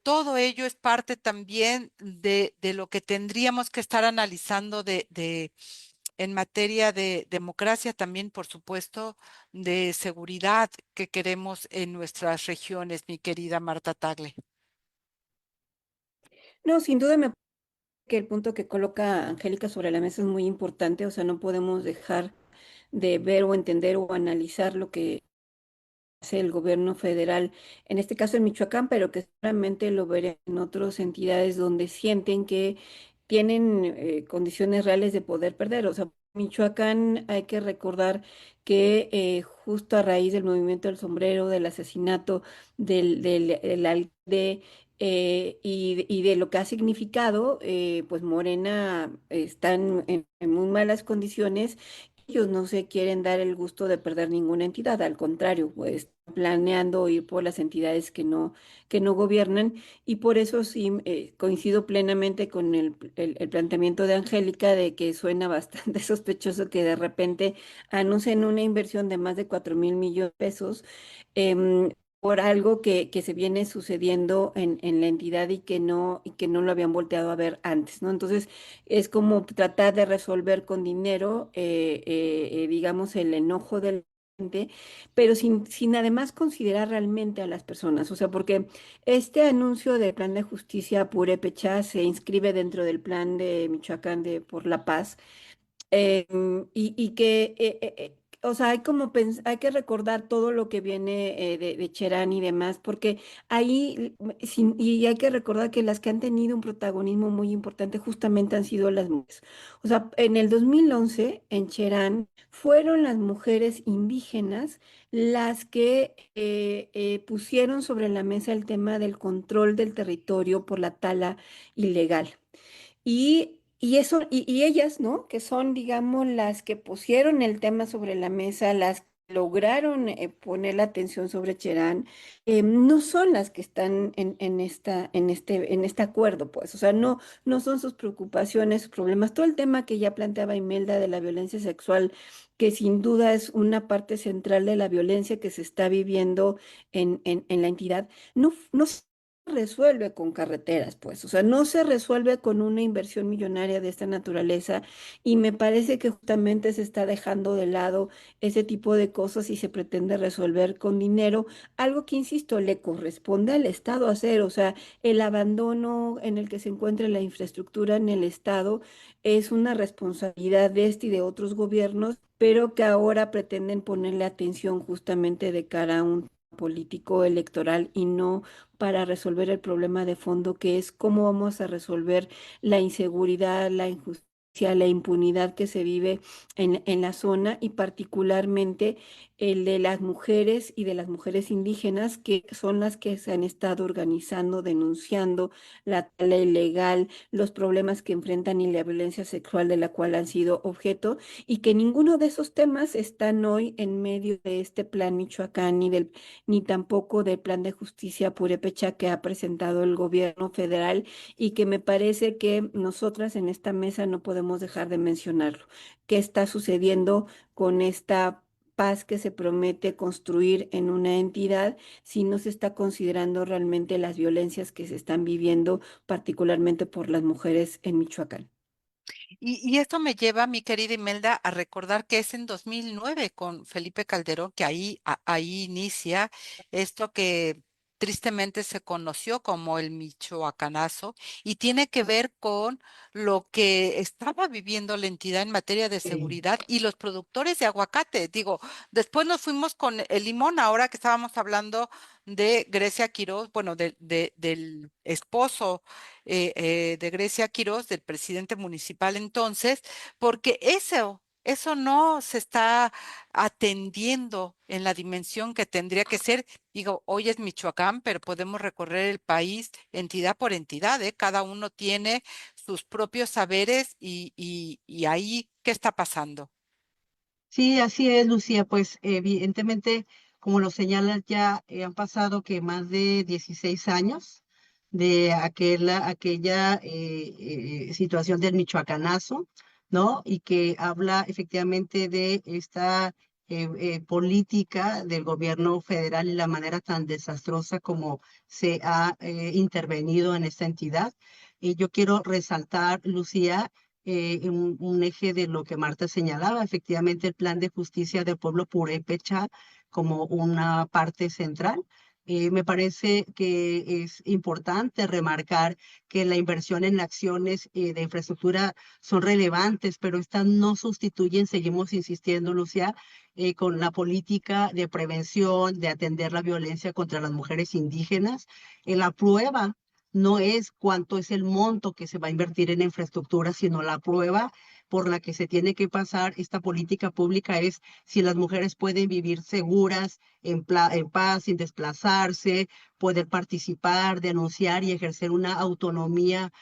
todo ello es parte también de lo que tendríamos que estar analizando en materia de democracia, también, por supuesto, de seguridad que queremos en nuestras regiones, mi querida Marta Tagle. No, sin duda me parece que el punto que coloca Angélica sobre la mesa es muy importante, o sea, no podemos dejar de ver o entender o analizar lo que hace el gobierno federal, en este caso en Michoacán, pero que seguramente lo veré en otras entidades donde sienten que tienen condiciones reales de poder perder. O sea, Michoacán hay que recordar que justo a raíz del movimiento del sombrero, del asesinato del alcalde y de lo que ha significado, pues Morena está en muy malas condiciones. Ellos no se quieren dar el gusto de perder ninguna entidad, al contrario, pues planeando ir por las entidades que no gobiernan, y por eso sí coincido plenamente con el planteamiento de Angélica de que suena bastante sospechoso que de repente anuncien una inversión de más de 4,000 millones de pesos em, por algo que se viene sucediendo en la entidad y que no lo habían volteado a ver antes, ¿no? Entonces, es como tratar de resolver con dinero, digamos, el enojo del gente, pero sin además considerar realmente a las personas. O sea, porque este anuncio del plan de justicia purépecha se inscribe dentro del plan de Michoacán de por la paz, y que, o sea, hay que recordar todo lo que viene de Cherán y demás, porque ahí, y hay que recordar que las que han tenido un protagonismo muy importante justamente han sido las mujeres. O sea, en el 2011, en Cherán, fueron las mujeres indígenas las que pusieron sobre la mesa el tema del control del territorio por la tala ilegal. Y ellas, ¿no? Que son, digamos, las que pusieron el tema sobre la mesa, las que lograron poner la atención sobre Cherán, no son las que están en este acuerdo, pues. O sea, no son sus preocupaciones, sus problemas. Todo el tema que ya planteaba Imelda de la violencia sexual, que sin duda es una parte central de la violencia que se está viviendo en la entidad, no resuelve con carreteras, pues, o sea, no se resuelve con una inversión millonaria de esta naturaleza y me parece que justamente se está dejando de lado ese tipo de cosas y se pretende resolver con dinero, algo que, insisto, le corresponde al Estado hacer, o sea, el abandono en el que se encuentra la infraestructura en el Estado es una responsabilidad de este y de otros gobiernos, pero que ahora pretenden ponerle atención justamente de cara a un político electoral y no para resolver el problema de fondo, que es cómo vamos a resolver la inseguridad, la injusticia, la impunidad que se vive en la zona y particularmente el de las mujeres y de las mujeres indígenas, que son las que se han estado organizando, denunciando la tala ilegal, los problemas que enfrentan y la violencia sexual de la cual han sido objeto, y que ninguno de esos temas están hoy en medio de este plan Michoacán ni tampoco del plan de justicia purépecha que ha presentado el gobierno federal y que me parece que nosotras en esta mesa no podemos dejar de mencionarlo. ¿Qué está sucediendo con esta paz que se promete construir en una entidad si no se está considerando realmente las violencias que se están viviendo, particularmente por las mujeres en Michoacán? Y esto me lleva, mi querida Imelda, a recordar que es en 2009 con Felipe Calderón que ahí inicia esto que tristemente se conoció como el Michoacanazo y tiene que ver con lo que estaba viviendo la entidad en materia de Sí. seguridad y los productores de aguacate. Digo, después nos fuimos con el limón, ahora que estábamos hablando de Grecia Quiroz, bueno, del esposo de Grecia Quiroz, del presidente municipal entonces, porque eso no se está atendiendo en la dimensión que tendría que ser. Digo, hoy es Michoacán, pero podemos recorrer el país entidad por entidad, ¿eh? Cada uno tiene sus propios saberes y ahí, ¿qué está pasando? Sí, así es, Lucía. Pues evidentemente, como lo señalas, ya han pasado que más de 16 años de aquella situación del Michoacanazo, ¿no? Y que habla efectivamente de esta política del gobierno federal y la manera tan desastrosa como se ha intervenido en esta entidad. Y yo quiero resaltar, Lucía, un eje de lo que Marta señalaba, efectivamente el plan de justicia del pueblo purépecha como una parte central. Me parece que es importante remarcar que la inversión en acciones de infraestructura son relevantes, pero estas no sustituyen, seguimos insistiendo, Lucia, con la política de prevención, de atender la violencia contra las mujeres indígenas. La prueba no es cuánto es el monto que se va a invertir en infraestructura, sino la prueba por la que se tiene que pasar esta política pública es si las mujeres pueden vivir seguras, en paz, sin desplazarse, poder participar, denunciar y ejercer una autonomía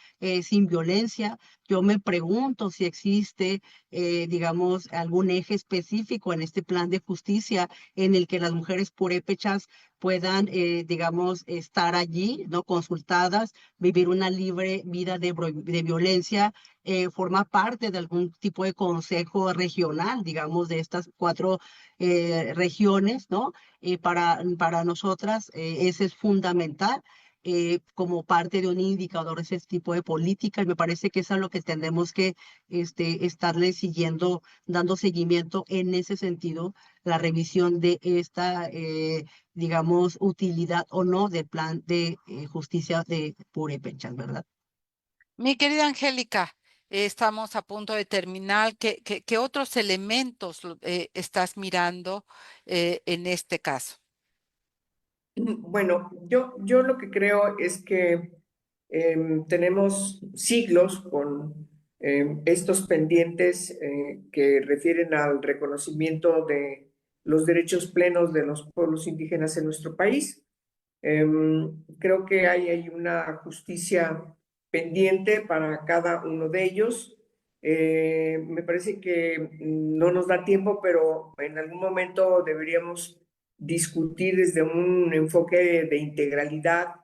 sin violencia. Yo me pregunto si existe, digamos, algún eje específico en este plan de justicia en el que las mujeres purépechas puedan, digamos, estar allí, ¿no? Consultadas, vivir una libre vida de violencia, forma parte de algún tipo de consejo regional, digamos, de estas cuatro regiones, ¿no? Para nosotras, ese es fundamental. Como parte de un indicador de ese tipo de política, y me parece que es a lo que tendremos que estarle siguiendo, dando seguimiento en ese sentido, la revisión de esta digamos, utilidad o no del plan de justicia de purépechas, ¿verdad? Mi querida Angélica, estamos a punto de terminar. ¿Qué otros elementos estás mirando en este caso? Bueno, yo lo que creo es que tenemos siglos con estos pendientes que refieren al reconocimiento de los derechos plenos de los pueblos indígenas en nuestro país. Creo que hay una justicia pendiente para cada uno de ellos. Me parece que no nos da tiempo, pero en algún momento deberíamos discutir desde un enfoque de integralidad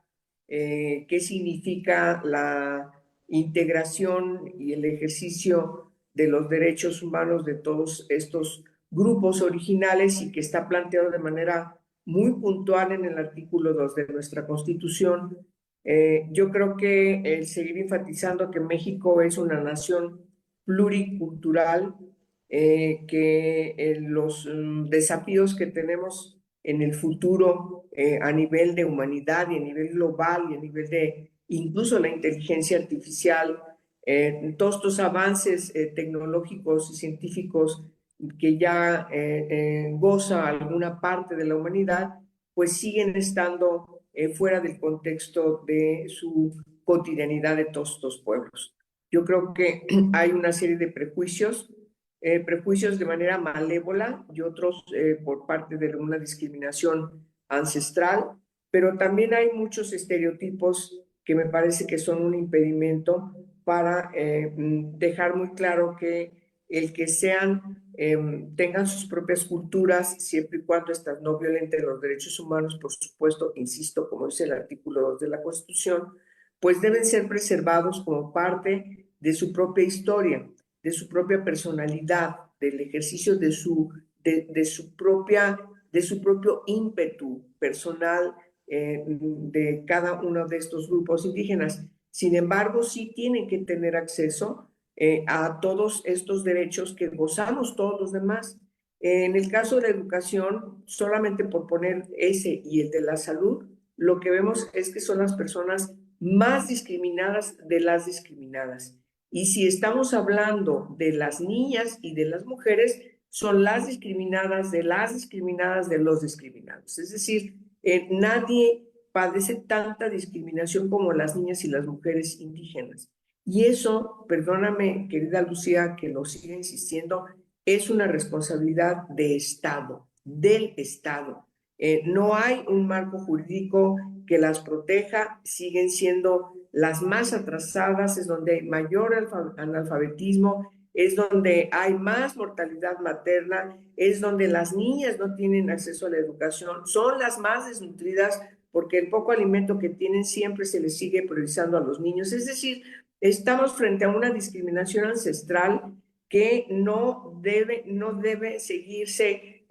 qué significa la integración y el ejercicio de los derechos humanos de todos estos grupos originales y que está planteado de manera muy puntual en el artículo 2 de nuestra Constitución, Yo creo que el seguir enfatizando que México es una nación pluricultural, que los desafíos que tenemos en el futuro a nivel de humanidad y a nivel global y a nivel de incluso la inteligencia artificial, todos estos avances tecnológicos y científicos que ya goza alguna parte de la humanidad, pues siguen estando fuera del contexto de su cotidianidad de todos estos pueblos. Yo creo que hay una serie de prejuicios de manera malévola y otros por parte de una discriminación ancestral, pero también hay muchos estereotipos que me parece que son un impedimento para dejar muy claro que el que tengan sus propias culturas, siempre y cuando estas no violenten los derechos humanos, por supuesto, insisto, como dice el artículo 2 de la Constitución, pues deben ser preservados como parte de su propia historia, de su propia personalidad, del ejercicio de su propio ímpetu personal de cada uno de estos grupos indígenas. Sin embargo, sí tienen que tener acceso a todos estos derechos que gozamos todos los demás. En el caso de la educación, solamente por poner ese y el de la salud, lo que vemos es que son las personas más discriminadas de las discriminadas. Y si estamos hablando de las niñas y de las mujeres, son las discriminadas de los discriminados. Es decir, nadie padece tanta discriminación como las niñas y las mujeres indígenas. Y eso, perdóname, querida Lucía, que lo siga insistiendo, es una responsabilidad de Estado, del Estado. No hay un marco jurídico que las proteja, siguen siendo las más atrasadas, es donde hay mayor analfabetismo, es donde hay más mortalidad materna, es donde las niñas no tienen acceso a la educación, son las más desnutridas porque el poco alimento que tienen siempre se les sigue priorizando a los niños. Es decir, estamos frente a una discriminación ancestral que no debe seguirse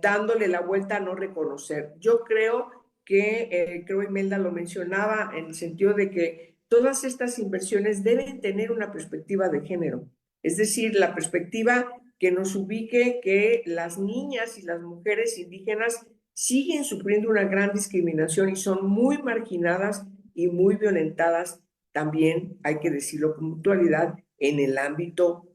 dándole la vuelta a no reconocer. Yo creo creo Imelda lo mencionaba, en el sentido de que todas estas inversiones deben tener una perspectiva de género, es decir, la perspectiva que nos ubique que las niñas y las mujeres indígenas siguen sufriendo una gran discriminación y son muy marginadas y muy violentadas también, hay que decirlo con puntualidad, en el ámbito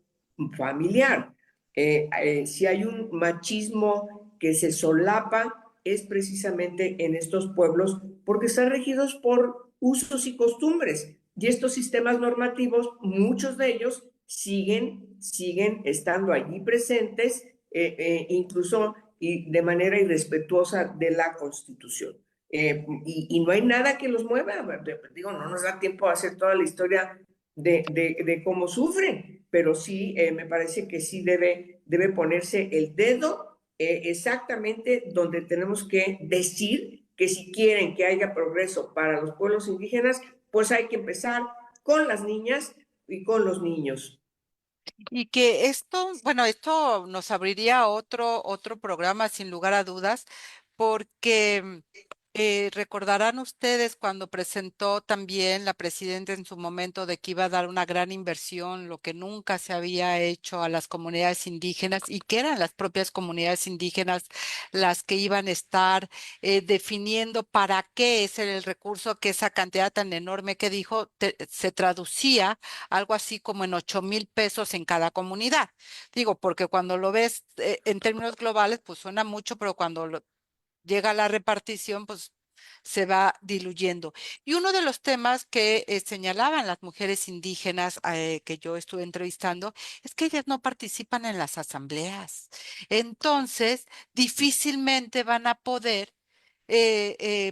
familiar. Si hay un machismo que se solapa, es precisamente en estos pueblos porque están regidos por usos y costumbres. Y estos sistemas normativos, muchos de ellos siguen estando allí presentes, incluso y de manera irrespetuosa de la Constitución. Y no hay nada que los mueva. Digo, no nos da tiempo a hacer toda la historia de cómo sufren, pero sí me parece que sí debe ponerse el dedo exactamente donde tenemos que decir que si quieren que haya progreso para los pueblos indígenas, pues hay que empezar con las niñas y con los niños. Y que esto, bueno, esto nos abriría otro programa sin lugar a dudas, porque recordarán ustedes cuando presentó también la presidenta en su momento de que iba a dar una gran inversión, lo que nunca se había hecho a las comunidades indígenas y que eran las propias comunidades indígenas las que iban a estar definiendo para qué es el recurso, que esa cantidad tan enorme que dijo se traducía algo así como en 8,000 pesos en cada comunidad. Digo, porque cuando lo ves en términos globales, pues suena mucho, pero cuando llega la repartición, pues se va diluyendo. Y uno de los temas que señalaban las mujeres indígenas que yo estuve entrevistando es que ellas no participan en las asambleas. Entonces, difícilmente van a poder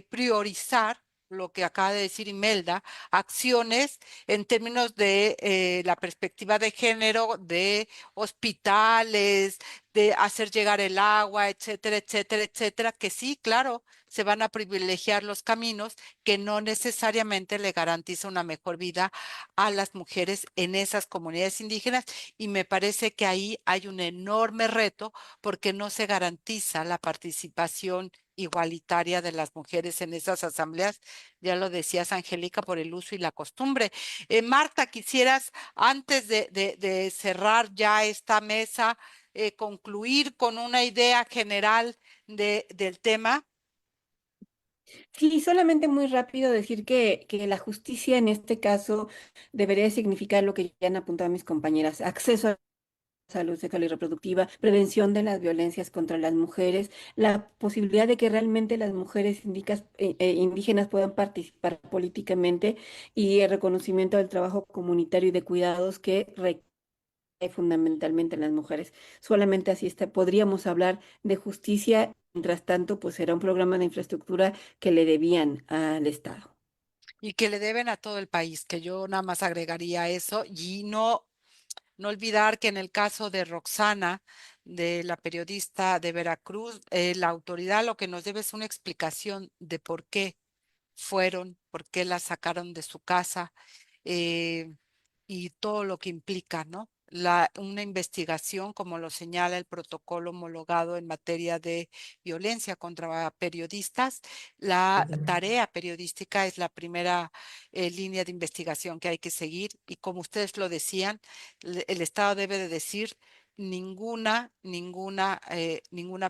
priorizar lo que acaba de decir Imelda, acciones en términos de la perspectiva de género, de hospitales, de hacer llegar el agua, etcétera, etcétera, etcétera, que sí, claro, se van a privilegiar los caminos que no necesariamente le garantiza una mejor vida a las mujeres en esas comunidades indígenas. Y me parece que ahí hay un enorme reto porque no se garantiza la participación igualitaria de las mujeres en esas asambleas. Ya lo decías, Angélica, por el uso y la costumbre. Marta, quisieras, antes de cerrar ya esta mesa, concluir con una idea general del tema. Sí, solamente muy rápido decir que la justicia en este caso debería significar lo que ya han apuntado mis compañeras: acceso a salud sexual y reproductiva, prevención de las violencias contra las mujeres, la posibilidad de que realmente las mujeres indígenas puedan participar políticamente, y el reconocimiento del trabajo comunitario y de cuidados que recae fundamentalmente en las mujeres. Solamente así podríamos hablar de justicia. Mientras tanto, pues será un programa de infraestructura que le debían al Estado. Y que le deben a todo el país, que yo nada más agregaría eso, y no olvidar que en el caso de Roxana, de la periodista de Veracruz, la autoridad lo que nos debe es una explicación de por qué fueron, por qué la sacaron de su casa, eh, y todo lo que implica, ¿no? Una investigación, como lo señala el protocolo homologado en materia de violencia contra periodistas. La tarea periodística es la primera línea de investigación que hay que seguir, y como ustedes lo decían, el Estado debe de decir ninguna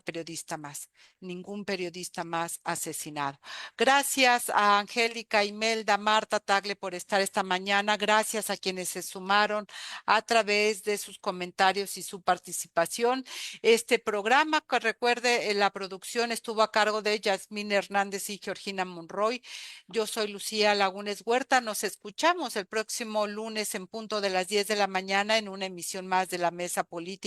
periodista más, ningún periodista más asesinado. Gracias a Angélica, Imelda, Marta, Tagle por estar esta mañana. Gracias a quienes se sumaron a través de sus comentarios y su participación. Este programa, que recuerde, la producción estuvo a cargo de Yasmín Hernández y Georgina Monroy. Yo soy Lucía Lagunes Huerta. Nos escuchamos el próximo lunes en punto de las 10 de la mañana en una emisión más de La Mesa Política,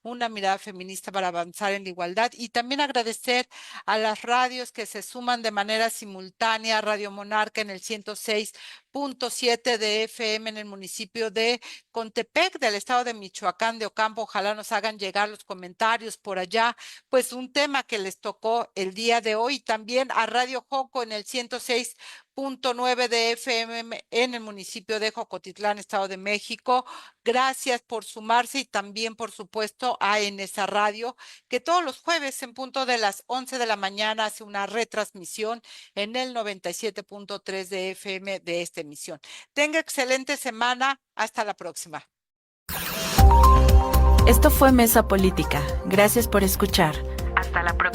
una mirada feminista para avanzar en la igualdad. Y también agradecer a las radios que se suman de manera simultánea: Radio Monarca en el 106.7 de FM en el municipio de Contepec, del estado de Michoacán, de Ocampo. Ojalá nos hagan llegar los comentarios por allá, pues un tema que les tocó el día de hoy. También a Radio Joco en el 106.9 de FM en el municipio de Jocotitlán, Estado de México. Gracias por sumarse, y también, por supuesto, a Enesa Radio, que todos los jueves en punto de las 11 de la mañana hace una retransmisión en el 97.3 de FM de esta emisión. Tenga excelente semana. Hasta la próxima. Esto fue Mesa Política. Gracias por escuchar. Hasta la próxima.